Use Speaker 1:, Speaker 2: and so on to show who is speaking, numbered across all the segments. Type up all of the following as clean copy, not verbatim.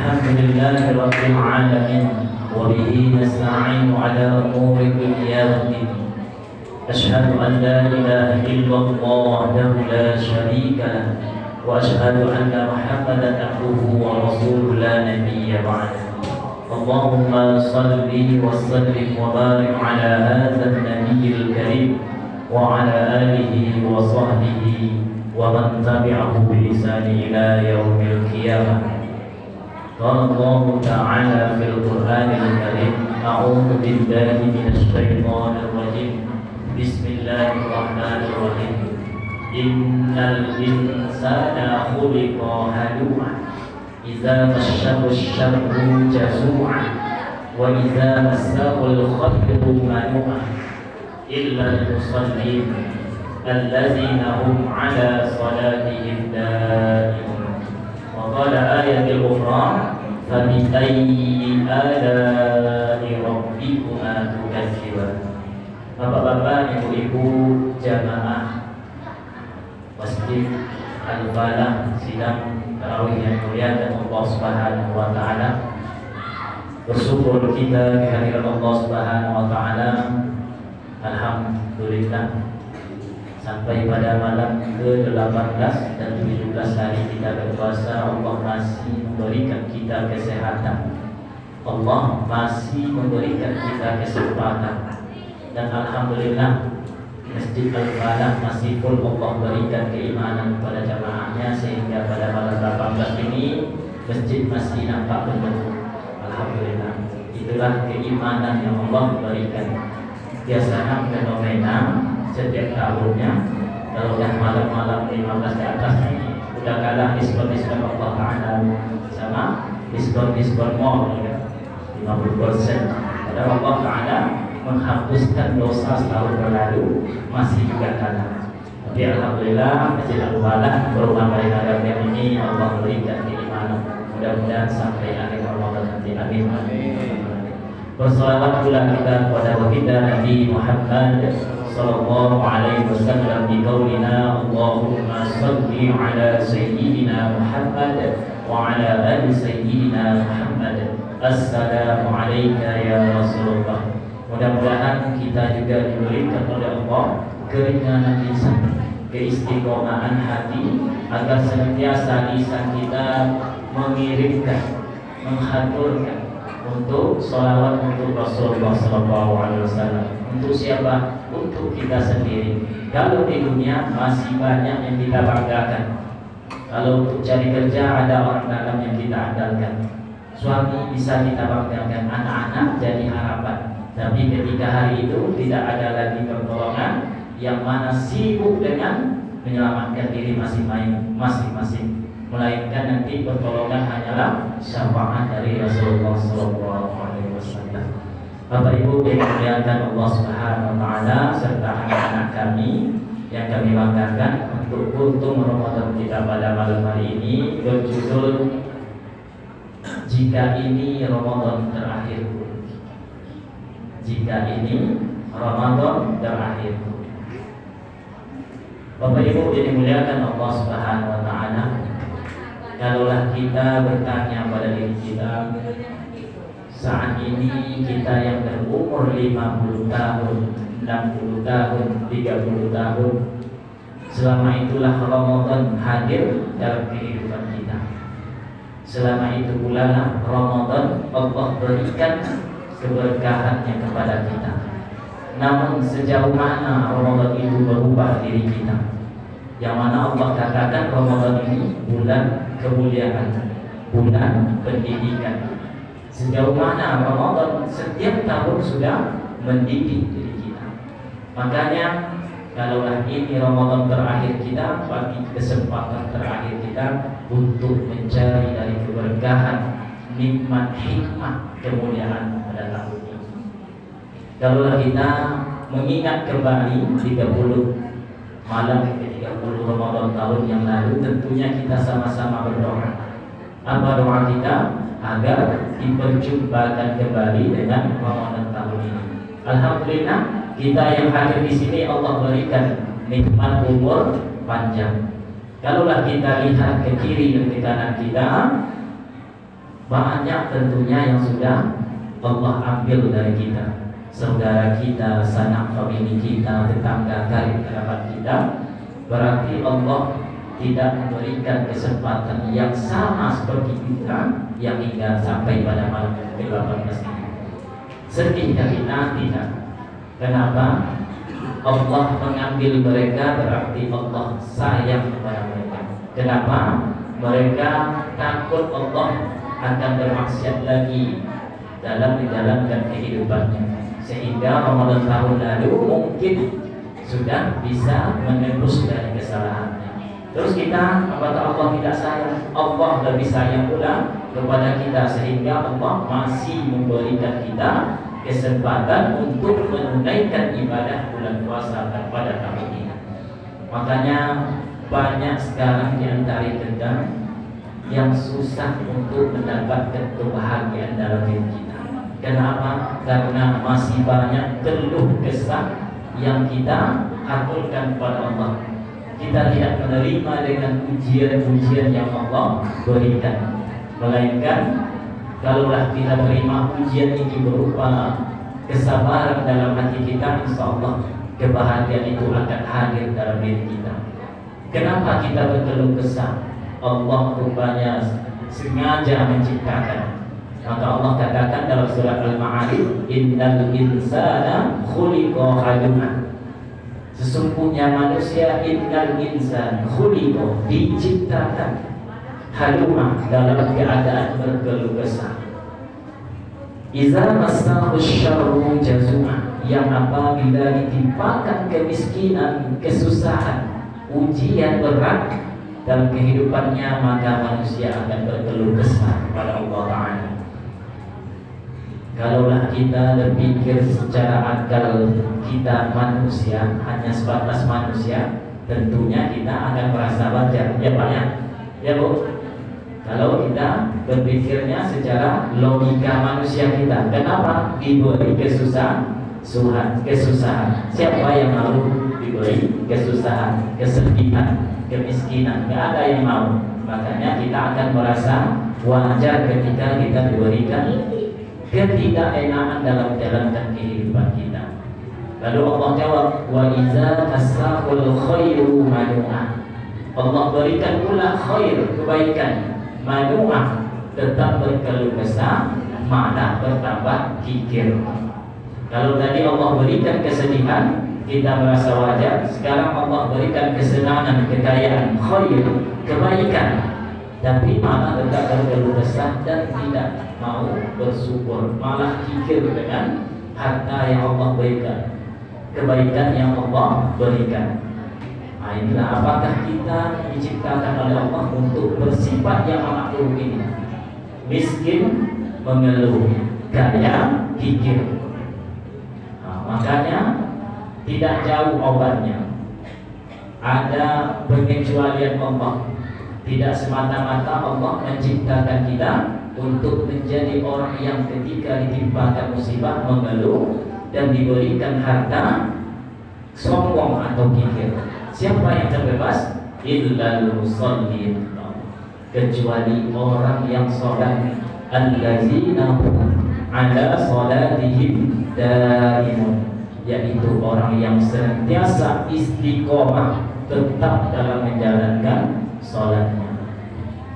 Speaker 1: الحمد لله رب العالمين وبه نستعين على أمور الدنيا والدين. أشهد أن لا إله إلا الله وحده لا شريك له وأشهد أن محمدا عبده ورسوله لا نبي بعده. اللهم صل وسلم وبارك على هذا النبي الكريم وعلى آله وصحبه ومن تبعه بإحسان إلى يوم القيامة. قال الله تعالى في القرآن الكريم: أعوذ بالله من الشيطان الرجيم. بسم الله الرحمن الرحيم. إن الإنسان خلق هلوعا إذا مسه الشر جزوعا وإذا مسه الخير منوعا إلا المصلين الذين هم على صلاتهم دائمون. وقال آية أخرى: فبأي آلاء ربكما تكذبان. Bapak-bapak, ibu-ibu jamaah Masjid Al-Falah sidang tarawih yang mulia dan Allah Subhanahu wa taala. Bersyukur kita kehadiran Allah Subhanahu wa taala. Alhamdulillah sampai pada malam ke-18 dan 17 hari kita berpuasa, Allah masih memberikan kita kesehatan. Allah masih memberikan kita kesempatan. Dan alhamdulillah Masjid Al-Falah masih full Allah berikan keimanan kepada jamaahnya sehingga pada malam 18 ini masjid masih nampak penuh. Alhamdulillah. Itulah keimanan yang Allah berikan. Biasanya fenomena setiap tahunnya kalau dah malam-malam 15 ke atas ini udah kalah diskon-diskon Allah Ta'ala sama diskon-diskon mall ya, 50%. Padahal Allah Ta'ala menghapuskan dosa setahun berlalu masih juga kalah. Tapi alhamdulillah Masjid Al-Falah berulang kali yang ini Allah berikan keimanan. Mudah-mudahan sampai akhir Ramadan nanti. Amin. Bersalawat pula kita kepada baginda Nabi Muhammad sallallahu alaihi wasallam di qaulina Allahumma shalli ala sayyidina Muhammad wa ala ali sayyidina Muhammad. Assalamu alayka ya Rasulullah. Mudah-mudahan kita juga diberikan oleh Allah keringanan lisan, keistiqomahan hati agar senantiasa lisan kita mengirimkan, menghaturkan untuk sholawat untuk Rasulullah SAW. Untuk siapa? Untuk kita sendiri. Kalau di dunia masih banyak yang kita banggakan. Kalau untuk cari kerja ada orang dalam yang kita andalkan. Suami bisa kita banggakan, anak-anak jadi harapan. Tapi ketika hari itu tidak ada lagi pertolongan, yang mana sibuk dengan menyelamatkan diri masing-masing, melainkan nanti pertolongan hanyalah syafaat dari Rasulullah SAW. Bapak Ibu yang dimuliakan Allah Subhanahu wa taala serta anak-anak kami yang kami banggakan, untuk kultum Ramadan kita pada malam hari ini berjudul Jika Ini Ramadan Terakhir. Jika ini Ramadan terakhir. Bapak Ibu yang dimuliakan Allah Subhanahu wa taala, kalaulah kita bertanya pada diri kita, saat ini kita yang berumur 50 tahun, 60 tahun, 30 tahun, selama itulah Ramadan hadir dalam kehidupan kita. Selama itu pula Ramadan Allah berikan keberkahannya kepada kita. Namun sejauh mana Ramadan itu berubah diri kita, yang mana Allah katakan Ramadan ini bulan kemuliaan, bulan pendidikan. Sejauh mana Ramadan setiap tahun sudah mendidik diri kita. Makanya kalaulah ini Ramadan terakhir kita, bagi kesempatan terakhir kita untuk mencari dari keberkahan, nikmat, hikmah, kemuliaan pada tahun ini. Kalau kita mengingat kembali 30 malam ke-30 Ramadan tahun yang lalu, tentunya kita sama-sama berdoa. Apa doa kita? Agar diperjumpakan kembali dengan Ramadan tahun ini. Alhamdulillah kita yang hadir di sini Allah berikan nikmat umur panjang. Kalaulah kita lihat ke kiri dan ke kanan kita, banyak tentunya yang sudah Allah ambil dari kita, saudara kita, sanak famili kita, tetangga karib kerabat kita. Berarti Allah tidak memberikan kesempatan yang sama seperti kita yang hingga sampai pada malam ke-18 ini. Sedihnya kita tidak. Kenapa? Allah mengambil mereka berarti Allah sayang kepada mereka. Kenapa? Mereka takut Allah akan bermaksiat lagi dalam menjalankan kehidupannya, sehingga Ramadan tahun lalu mungkin sudah bisa menebus dari kesalahannya. Terus kita, apakah Allah tidak sayang? Allah lebih sayang pula kepada kita, sehingga Allah masih memberikan kita kesempatan untuk menunaikan ibadah bulan puasa pada tahun ini. Makanya banyak sekarang di antara kita yang susah untuk mendapatkan kebahagiaan dalam hidup kita. Kenapa? Karena masih banyak keluh kesah yang kita aturkan kepada Allah. Kita tidak menerima dengan ujian-ujian yang Allah berikan, melainkan kalaulah kita terima ujian ini berupa kesabaran dalam hati kita, insya Allah kebahagiaan itu akan hadir dalam diri kita. Kenapa kita berkeluh kesah? Allah rupanya sengaja menciptakan. Maka Allah katakan dalam surat Al-Ma'arij, innal insana khuliqa halu'a. Sesungguhnya manusia, innal insan khuliqa, diciptakan halu'a, dalam keadaan berkeluh kesah. Iza massahu syarru jazua, yang apabila ditimpakan kemiskinan, kesusahan, ujian berat dalam kehidupannya, maka manusia akan berkeluh kesah kepada Allah Ta'ala. Kalaulah kita berpikir secara akal, kita manusia, hanya sebatas manusia, tentunya kita akan merasa wajar, ya Pak ya? Ya Bu? Kalau kita berpikirnya secara logika manusia kita, kenapa diberi kesusahan? Siapa yang mau diberi kesusahan, kesedihan, kemiskinan? Gak ada yang mau. Makanya kita akan merasa wajar ketika kita diberikan ketidakenaan dalam menjalankan kehidupan kita. Lalu Allah jawab, wa iza tasahul khairu manu'ah. Allah berikan pula khair, kebaikan, manu'ah, tetap berkeluh kesah, malah bertambah kikir. Kalau tadi Allah berikan kesedihan, kita merasa wajar. Sekarang Allah berikan kesenangan, kekayaan, khair, kebaikan, tapi malah tetap berkeluh kesah dan tidak mau bersyukur, malah kikir dengan harta yang Allah berikan, kebaikan yang Allah berikan. Nah, inilah apakah kita diciptakan oleh Allah untuk bersifat yang amat buruk ini? Miskin mengeluh, kaya kikir. Nah, makanya tidak jauh obatnya. Ada pengecualian Allah. Tidak semata-mata Allah menciptakan kita untuk menjadi orang yang ketika ditimpakan musibah mengeluh dan diberikan harta sombong atau kikir. Siapa yang terbebas? Illal musallin, kecuali orang yang sholat. Allazina ala sholatihim daimun, yaitu orang yang senantiasa istiqomah, tetap dalam menjalankan sholatnya.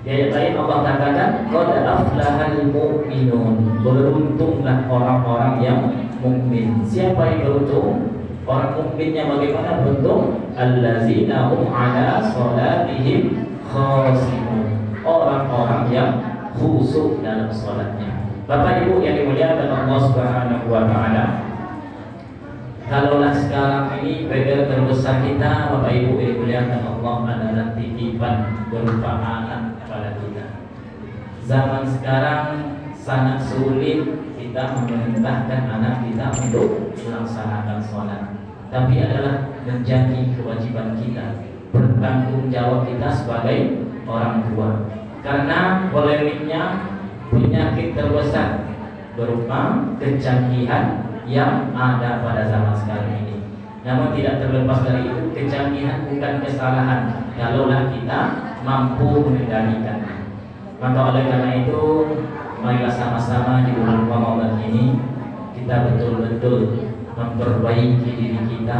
Speaker 1: Di ayat lain Allah katakan, qad aflahal mu'minun, beruntunglah orang-orang yang mukmin. Siapa yang beruntung? Orang mukminnya bagaimana beruntung? Allazina hum ala sholatihim khashi'un, orang-orang yang khusyuk dalam sholatnya. Bapak Ibu yang dimuliakan Allah Subhanahu wa Ta'ala, kalaulah sekarang ini beggar terbesar kita, Bapak Ibu yang dimuliakan Allah, adalah titipan berupa anak kepada kita. Zaman sekarang sangat sulit kita memerintahkan anak kita untuk melaksanakan sholat, tapi adalah menjadi kewajiban kita, bertanggung jawab kita sebagai orang tua. Karena polemiknya penyakit terbesar berupa kecanggihan yang ada pada zaman sekarang ini. Namun tidak terlepas dari itu, kecanggihan bukan kesalahan kalaulah kita mampu mengendalikan. Maka oleh karena itu marilah sama-sama di bulan Ramadan ini kita betul-betul memperbaiki diri kita,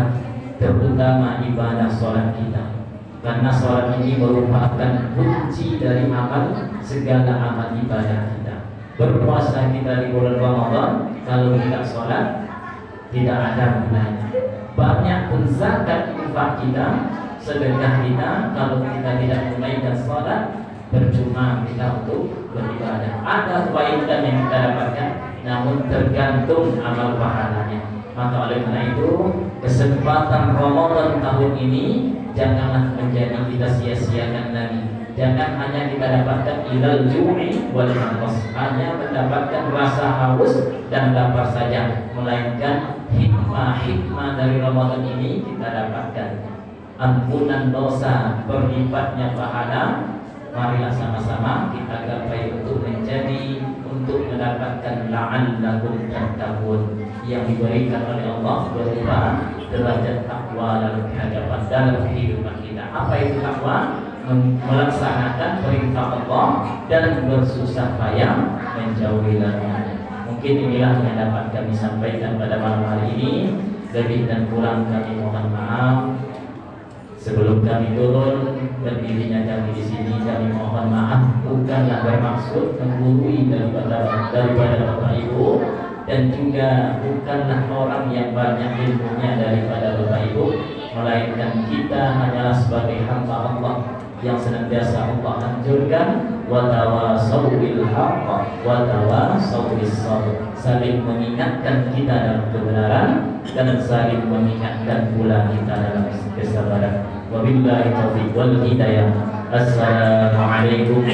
Speaker 1: terutama ibadah sholat kita. Karena sholat ini merupakan kunci dari amal, segala amal ibadah kita. Berpuasa kita di bulan Ramadan, kalau tidak sholat tidak ada gunanya. Banyak pun zakat infak kita, sedekah kita, kalau kita tidak tunaikan sholat, percuma kita untuk beribadah. Ada kebaikan yang kita dapatkan, namun tergantung amal pahalanya. Maka oleh karena itu, kesempatan Ramadan tahun ini janganlah menjadi kita sia-siakan lagi. Jangan hanya kita dapatkan ilal ju'i wal maghas, hanya mendapatkan rasa haus dan lapar saja, melainkan hikmah dari Ramadan ini kita dapatkan ampunan dosa, berlipatnya pahala. Marilah sama-sama kita gapai untuk mendapatkan la'allakum tattaqun yang diberikan oleh Allah berupa derajat takwa dalam hadapan dalam kehidupan kita. Apa itu takwa? Melaksanakan perintah Allah dan bersusah payah menjauhi larangannya. Mungkin inilah yang dapat kami sampaikan pada malam hari ini. Lebih dan kurang kami mohon maaf. Sebelum kami turun berdirinya kami di sini, kami mohon maaf, bukanlah bermaksud menggurui daripada Bapak Ibu, dan juga bukanlah orang yang banyak ilmunya daripada Bapak Ibu, melainkan kita hanyalah sebagai hamba Allah yang senantiasa Allah anjurkan, wa tawasau bil haqq wa tawasau bis sabr, saling mengingatkan kita dalam kebenaran dan saling mengingatkan pula kita dalam kesabaran. Wabillahi taufiq wal hidayah. Assalamualaikum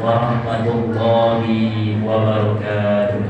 Speaker 1: warahmatullahi wabarakatuh.